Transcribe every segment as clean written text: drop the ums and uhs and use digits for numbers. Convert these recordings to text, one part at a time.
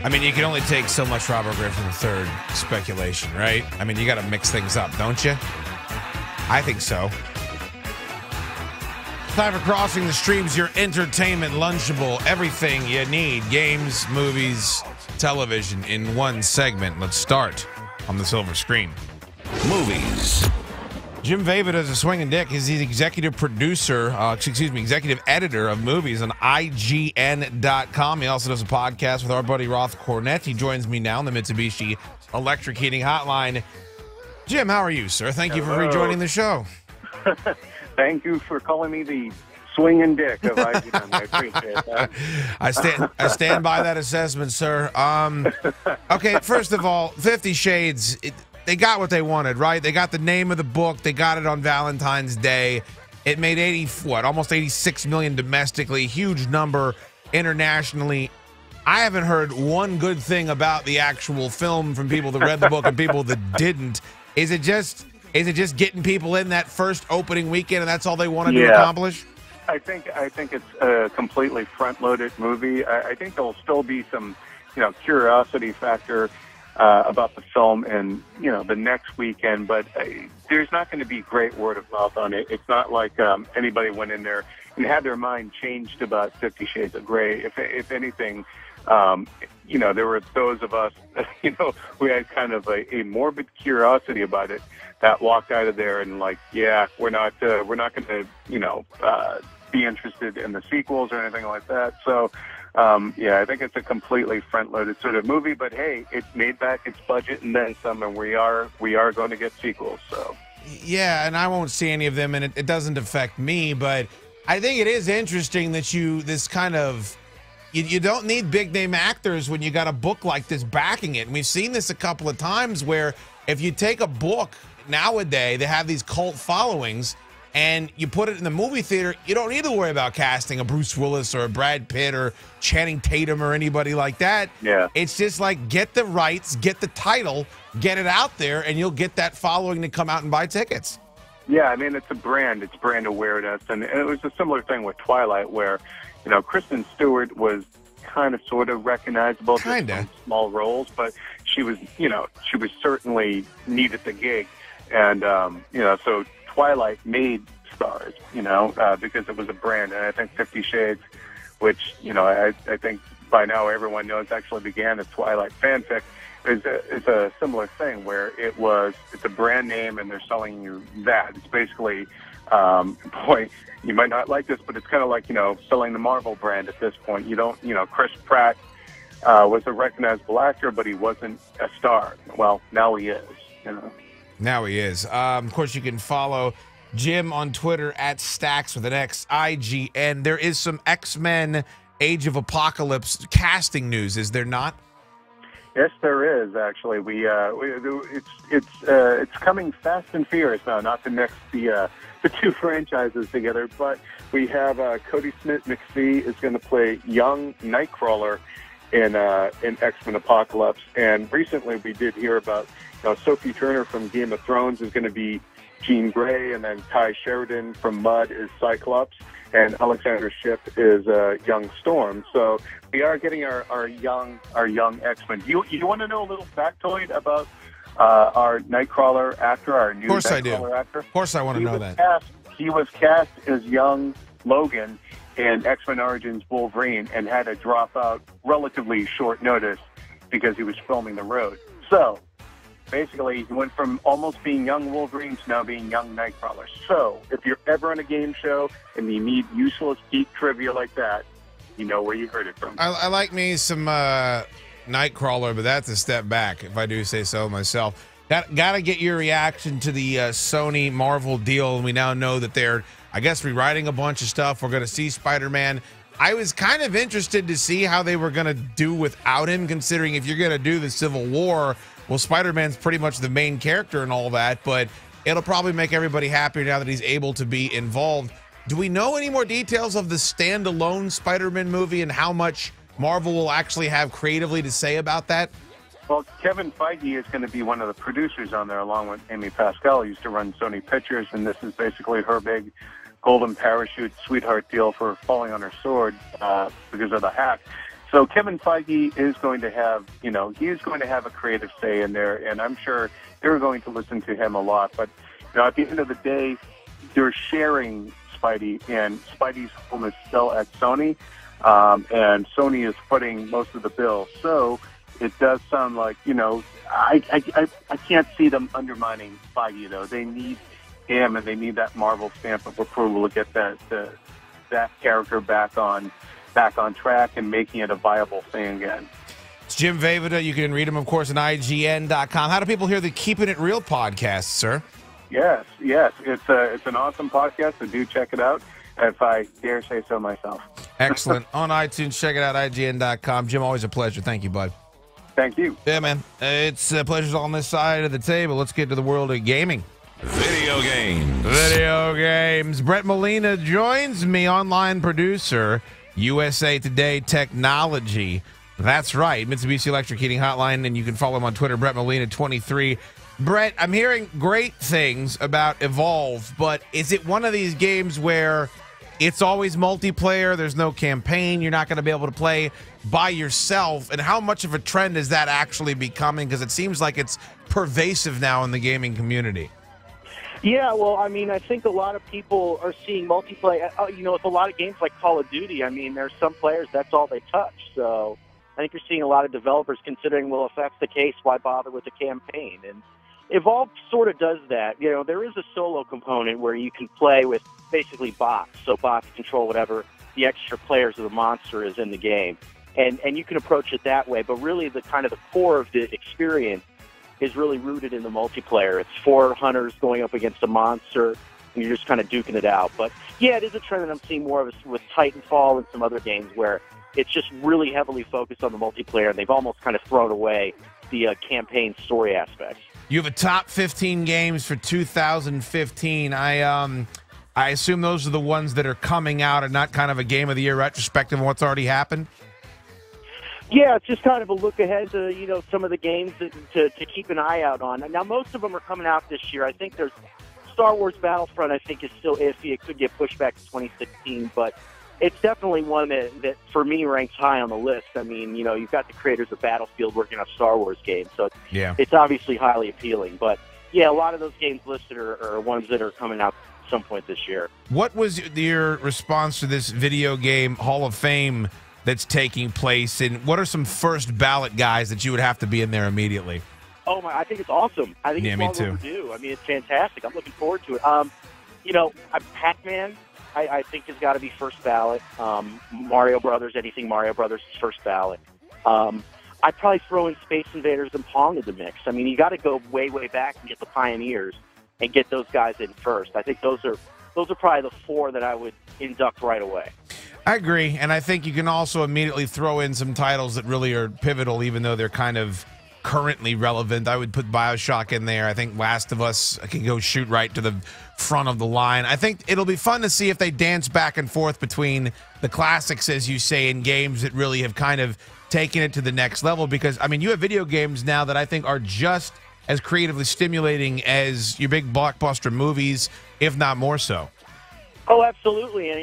I mean, you can only take so much Robert Griffin III speculation, right? I mean, you got to mix things up, don't you? I think so. Time for Crossing the Streams, your entertainment lunchable, everything you need, games, movies, television in one segment. Let's start on the silver screen. Movies. Jim Vejvoda does a swinging dick. He's the executive producer, executive editor of movies on IGN.com. He also does a podcast with our buddy Roth Cornett. He joins me now on the Mitsubishi Electric Heating Hotline. Jim, how are you, sir? Thank you for rejoining the show. Thank you for calling me the swinging dick of IGN. I appreciate that. I stand by that assessment, sir. Okay, first of all, 50 Shades, they got what they wanted, right? They got the name of the book. They got it on Valentine's Day. It made almost 86 million domestically, huge number internationally. I haven't heard one good thing about the actual film from people that read the book and people that didn't. Is it just getting people in that first opening weekend and that's all they wanted to accomplish? I think it's a completely front-loaded movie. I think there'll still be some, curiosity factor about the film and, the next weekend, but there's not going to be great word of mouth on it. It's not like anybody went in there and had their mind changed about 50 Shades of Grey. If anything, there were those of us, who had kind of a morbid curiosity about it that walked out of there and we're not going to, be interested in the sequels or anything like that. So, I think it's a completely front-loaded sort of movie, but hey, it made back its budget and then some, and we are going to get sequels. So, yeah, and I won't see any of them, and it doesn't affect me, but I think it is interesting that you don't need big-name actors when you got a book like this backing it. And we've seen this a couple of times where if you take a book nowadays, they have these cult followings, and you put it in the movie theater, you don't need to worry about casting a Bruce Willis or a Brad Pitt or Channing Tatum or anybody like that. Yeah. It's just like get the rights, get the title, get it out there, and you'll get that following to come out and buy tickets. Yeah, I mean, it's a brand. It's brand awareness. And it was a similar thing with Twilight where, Kristen Stewart was kind of sort of recognizable in small roles, but she was certainly needed the gig. And, so Twilight made stars, because it was a brand. And I think 50 Shades, which, I think by now everyone knows actually began as Twilight fanfic, is a similar thing where it's a brand name and they're selling you that. It's basically, boy, you might not like this, but it's kind of like, selling the Marvel brand at this point. You don't, Chris Pratt was a recognizable actor, but he wasn't a star. Well, now he is, Now he is. Of course, you can follow Jim on Twitter at Stacks with an X, IGN. There is some X-Men Age of Apocalypse casting news, is there not? Yes, there is actually. It's coming fast and furious now. Not to mix the two franchises together, but we have Cody Smith-McPhee is going to play young Nightcrawler in X-Men Apocalypse, and recently we did hear about Sophie Turner from Game of Thrones is going to be Jean Grey, and then Ty Sheridan from Mud is Cyclops, and Alexander Shipp is young Storm. So we are getting our young X-Men. You want to know a little factoid about our Nightcrawler actor, our new Nightcrawler actor? Of course I want to know that. He was cast as young Logan in X-Men Origins Wolverine and had to drop out relatively short notice because he was filming The Road. So basically, he went from almost being young Wolverine to now being young Nightcrawler. So if you're ever on a game show and you need useless geek trivia like that, you know where you heard it from. I like me some Nightcrawler, but that's a step back, if I do say so myself. Got to get your reaction to the Sony Marvel deal, and we now know that they're, I guess, rewriting a bunch of stuff. We're going to see Spider-Man. I was kind of interested to see how they were going to do without him, considering if you're going to do the Civil War, well, Spider-Man's pretty much the main character and all that, but it'll probably make everybody happier now that he's able to be involved. Do we know any more details of the standalone Spider-Man movie and how much Marvel will actually have creatively to say about that? Well, Kevin Feige is going to be one of the producers on there, along with Amy Pascal, who used to run Sony Pictures, and this is basically her big golden parachute sweetheart deal for falling on her sword because of the hack. So Kevin Feige is going to have, he's going to have a creative say in there, and I'm sure they're going to listen to him a lot. But at the end of the day, they're sharing Spidey, and Spidey's home is still at Sony, and Sony is footing most of the bill. So it does sound like, I can't see them undermining Feige, though. They need him, and they need that Marvel stamp of approval to get that character back on track and making it a viable thing again. It's Jim Vejvoda. You can read him, of course, at IGN.com. How do people hear the Keeping It Real podcast, sir? Yes. It's an awesome podcast, so do check it out, if I dare say so myself. Excellent. On iTunes, check it out, IGN.com. Jim, always a pleasure. Thank you, bud. Thank you. Yeah, man. It's pleasures on this side of the table. Let's get to the world of gaming. Video games. Brett Molina joins me, online producer, USA Today Technology. That's right, Mitsubishi Electric Heating Hotline, and you can follow him on Twitter, Brett Molina 23. Brett, I'm hearing great things about Evolve, but is it one of these games where it's always multiplayer, there's no campaign, you're not going to be able to play by yourself? And how much of a trend is that actually becoming? Because it seems like it's pervasive now in the gaming community. Yeah, well, I mean, I think a lot of people are seeing multiplayer. With a lot of games like Call of Duty, I mean, there's some players, that's all they touch. So I think you're seeing a lot of developers considering, well, if that's the case, why bother with a campaign? And Evolve sort of does that. There is a solo component where you can play with basically bots. So bots control whatever the extra players of the monster is in the game. And you can approach it that way. But really, the core of the experience is really rooted in the multiplayer. It's 4 hunters going up against a monster, and you're just kind of duking it out. But yeah, it is a trend that I'm seeing more of with Titanfall and some other games where it's just really heavily focused on the multiplayer, and they've almost kind of thrown away the campaign story aspects. You have a top 15 games for 2015. I assume those are the ones that are coming out and not kind of a Game of the Year retrospective of what's already happened? Yeah, it's just kind of a look ahead to, some of the games to keep an eye out on. Now, most of them are coming out this year. I think there's Star Wars Battlefront, I think, is still iffy. It could get pushed back to 2016, but it's definitely one that for me, ranks high on the list. I mean, you've got the creators of Battlefield working on Star Wars games, so it's obviously highly appealing. But, yeah, a lot of those games listed are ones that are coming out at some point this year. What was your response to this video game Hall of Fame that's taking place, and what are some first ballot guys that you would have to be in there immediately? Oh my! I think it's awesome. I think it's long overdue. I mean, it's fantastic. I'm looking forward to it. Pac-Man, I think has got to be first ballot. Mario Brothers, anything Mario Brothers is first ballot. I'd probably throw in Space Invaders and Pong in the mix. I mean, you got to go way, way back and get the pioneers and get those guys in first. I think those are probably the 4 that I would induct right away. I agree, and I think you can also immediately throw in some titles that really are pivotal, even though they're kind of currently relevant. I would put BioShock in there. I think Last of Us can go shoot right to the front of the line. I think it'll be fun to see if they dance back and forth between the classics, as you say, and games that really have kind of taken it to the next level. Because, I mean, you have video games now that I think are just as creatively stimulating as your big blockbuster movies, if not more so. Oh, absolutely. And,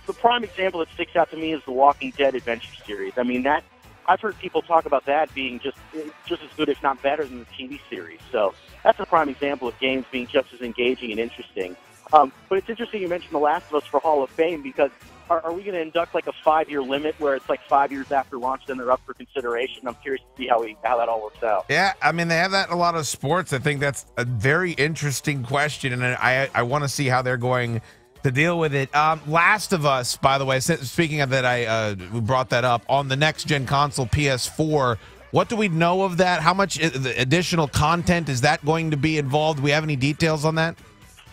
the prime example that sticks out to me is the Walking Dead Adventure series. I mean, I've heard people talk about that being just as good, if not better, than the TV series. So that's a prime example of games being just as engaging and interesting. But it's interesting you mentioned The Last of Us for Hall of Fame, because are we going to induct like a 5-year limit where it's like 5 years after launch, then they're up for consideration? I'm curious to see how that all works out. Yeah, I mean, they have that in a lot of sports. I think that's a very interesting question, and I want to see how they're going to deal with it. Last of Us, by the way, speaking of that, I brought that up on the next-gen console, PS4. What do we know of that? How much additional content is that going to be involved? Do we have any details on that?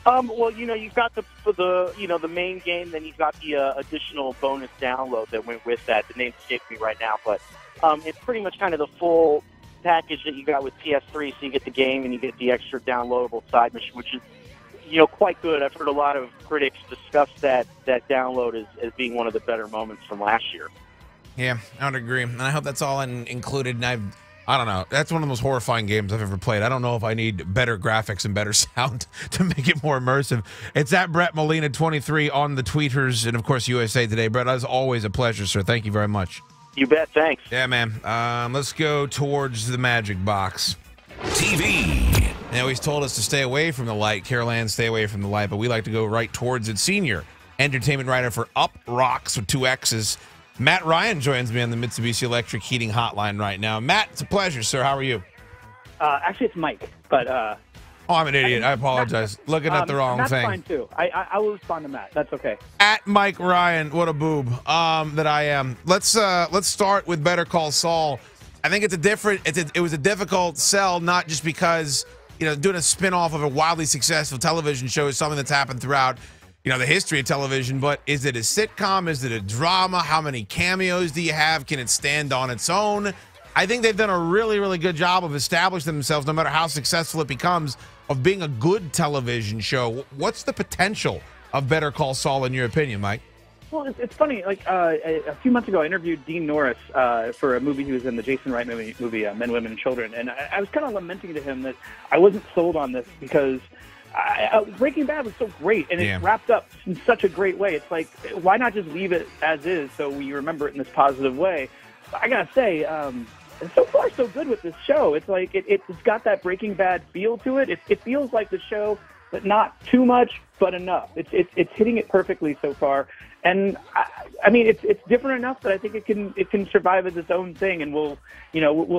Well, you've got the main game, then you've got the additional bonus download that went with that. The name escapes me right now, but it's pretty much kind of the full package that you got with PS3. So you get the game and you get the extra downloadable side mission, which is quite good. I've heard a lot of critics discuss that download as being one of the better moments from last year. Yeah, I would agree, and I hope that's all included. And I don't know. That's one of the most horrifying games I've ever played. I don't know if I need better graphics and better sound to make it more immersive. It's at Brett Molina 23 on the tweeters, and of course USA Today. Brett, as always, a pleasure, sir. Thank you very much. You bet. Thanks. Yeah, man. Let's go towards the magic box. TV. They always told us to stay away from the light. Carol Ann, stay away from the light, but we like to go right towards it. Senior entertainment writer for Up Rocks with 2 X's. Matt Ryan joins me on the Mitsubishi Electric Heating Hotline right now. Matt, it's a pleasure, sir. How are you? Actually, it's Mike, but oh, I'm an idiot. I apologize. Looking at the wrong that's thing. fine too. I will respond to Matt. That's okay. At Mike Ryan, what a boob that I am. Let's start with Better Call Saul. I think it was a difficult sell, not just because doing a spinoff of a wildly successful television show is something that's happened throughout the history of television, but is it a sitcom? Is it a drama? How many cameos do you have? Can it stand on its own? I think they've done a really, really good job of establishing themselves, no matter how successful it becomes, of being a good television show. What's the potential of Better Call Saul in your opinion, Mike? Well, it's funny. Like a few months ago, I interviewed Dean Norris for a movie he was in, the Jason Wright movie Men, Women, and Children, and I was kind of lamenting to him that I wasn't sold on this because Breaking Bad was so great, and it wrapped up in such a great way. It's like, why not just leave it as is so we remember it in this positive way? But I gotta say, so far so good with this show. It's like it's got that Breaking Bad feel to it. It feels like the show, but not too much, but enough. It's hitting it perfectly so far. And I mean, it's different enough that I think it can survive as its own thing, and we'll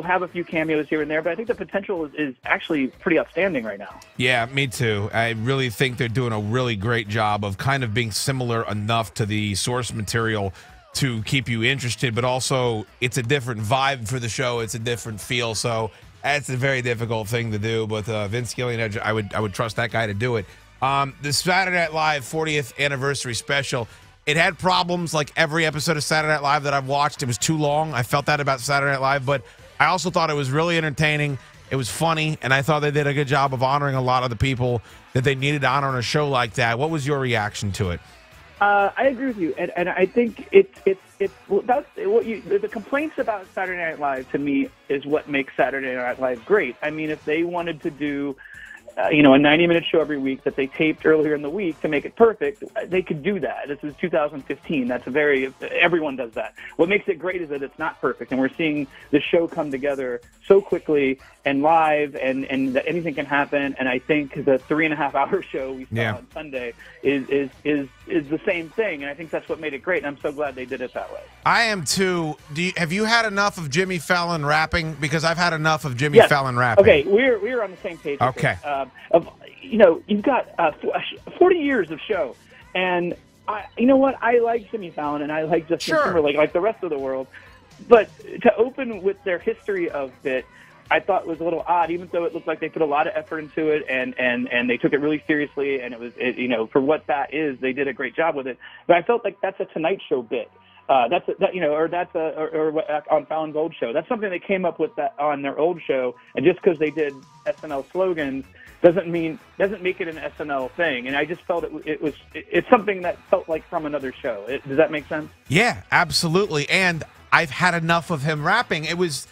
have a few cameos here and there. But I think the potential is actually pretty outstanding right now. Yeah, me too. I really think they're doing a really great job of kind of being similar enough to the source material to keep you interested, but also it's a different vibe for the show. It's a different feel. So that's a very difficult thing to do. But Vince Gilligan, I would trust that guy to do it. The Saturday Night Live 40th anniversary special. It had problems like every episode of Saturday Night Live that I've watched. It was too long. I felt that about Saturday Night Live, but I also thought it was really entertaining. It was funny, and I thought they did a good job of honoring a lot of the people that they needed to honor on a show like that. What was your reaction to it? I agree with you, and I think the complaints about Saturday Night Live to me is what makes Saturday Night Live great. I mean, if they wanted to do a 90-minute show every week that they taped earlier in the week to make it perfect, they could do that. This is 2015. Everyone does that. What makes it great is that it's not perfect, and we're seeing the show come together so quickly and live, and that anything can happen. And I think the 3.5-hour show we saw on Sunday is the same thing, and I think that's what made it great. And I'm so glad they did it that way. I am too. Have you had enough of Jimmy Fallon rapping? Because I've had enough of Jimmy Fallon rapping. Okay, we're on the same page. Okay. You've got 40 years of show, and you know what? I like Jimmy Fallon, and I like Justin Timberlake, like the rest of the world. But to open with their history of it, I thought was a little odd, even though it looked like they put a lot of effort into it, and they took it really seriously, and for what that is, they did a great job with it. But I felt like that's a Tonight Show bit. On Fallon's old show. That's something they came up with that on their old show, and just because they did SNL slogans doesn't make it an SNL thing. And I just felt it's something that felt like from another show. Does that make sense? Yeah, absolutely. And I've had enough of him rapping. It was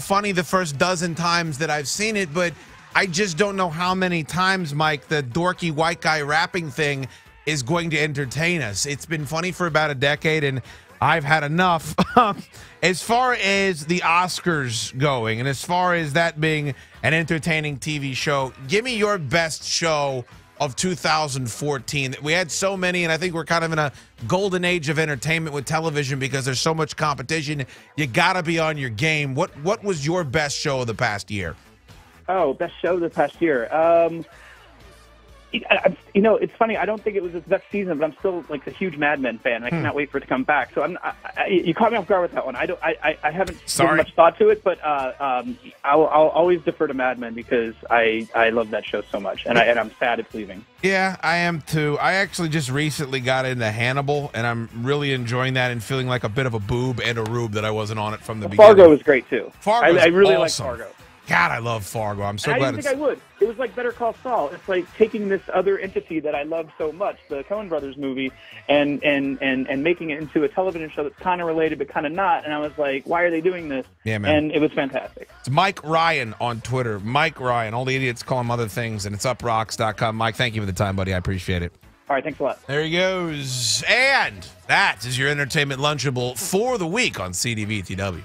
funny the first dozen times that I've seen it, but I just don't know how many times, Mike, the dorky white guy rapping thing is going to entertain us. It's been funny for about a decade, and I've had enough. As far as the Oscars going, and as far as that being an entertaining TV show, give me your best show of 2014. We had so many, and I think we're kind of in a golden age of entertainment with television because there's so much competition. You got to be on your game. What was your best show of the past year? Oh, best show of the past year. It's funny. I don't think it was his best season, but I'm still like a huge Mad Men fan. I cannot wait for it to come back. So you caught me off guard with that one. I haven't given much thought to it, but I'll always defer to Mad Men because I love that show so much, and I'm sad it's leaving. Yeah, I am too. I actually just recently got into Hannibal, and I'm really enjoying that and feeling like a bit of a boob and a rube that I wasn't on it from the beginning. Fargo was great too. I really like awesome. Fargo. God, I love Fargo. I'm so glad. I didn't think I would. It was like Better Call Saul. It's like taking this other entity that I love so much, the Coen Brothers movie, and making it into a television show that's kind of related but kind of not. And I was like, why are they doing this? Yeah, man. And it was fantastic. It's Mike Ryan on Twitter. Mike Ryan. All the idiots call him other things, and it's uprocks.com. Mike, thank you for the time, buddy. I appreciate it. All right, thanks a lot. There he goes. And that is your entertainment lunchable for the week on CDVTW.